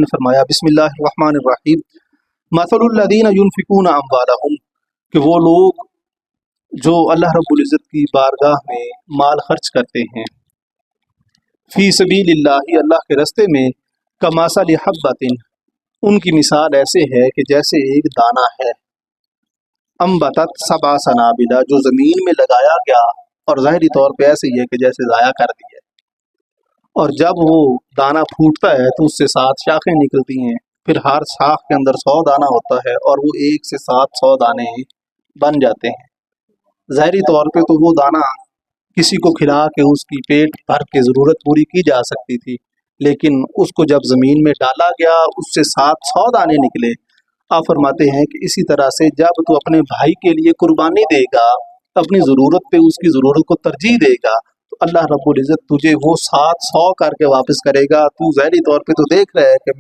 نے فرمایا बिस्मिल्लाहिर्रहमानिर्रहीम मसलुल्लज़ीना युनफ़िकूना अम्वालहुम, कि वो लोग जो अल्लाह रब्बुल इज़्ज़त की बारगाह में माल खर्च करते हैं, फ़ी सबीलिल्लाहि, अल्लाह के रस्ते में, कमासली हब्बतिन, उनकी मिसाल ऐसे है कि जैसे एक दाना है, अम्बतत सबा सनाबिला, जो ज़मीन में लगाया गया और ज़ाहिरी तौर पे ऐसे ही है कि जैसे ज़ाया कर दिया, और जब वो दाना फूटता है तो उससे 7 शाखें निकलती हैं, फिर हर शाख के अंदर 100 दाना होता है और वो 1 से 700 दाने बन जाते हैं। ज़ाहिरी तौर पे तो वो दाना किसी को खिला के उसकी पेट भर के ज़रूरत पूरी की जा सकती थी, लेकिन उसको जब ज़मीन में डाला गया उससे 700 दाने निकले। आप फरमाते हैं कि इसी तरह से जब तू अपने भाई के लिए कुर्बानी देगा, अपनी ज़रूरत पे उसकी ज़रूरत को तरजीह देगा, तो अल्लाह रब्बुल इज़्ज़त तुझे वो 700 करके वापस करेगा। तू ज़ाहिरी तौर पे तो देख रहा है कि मैं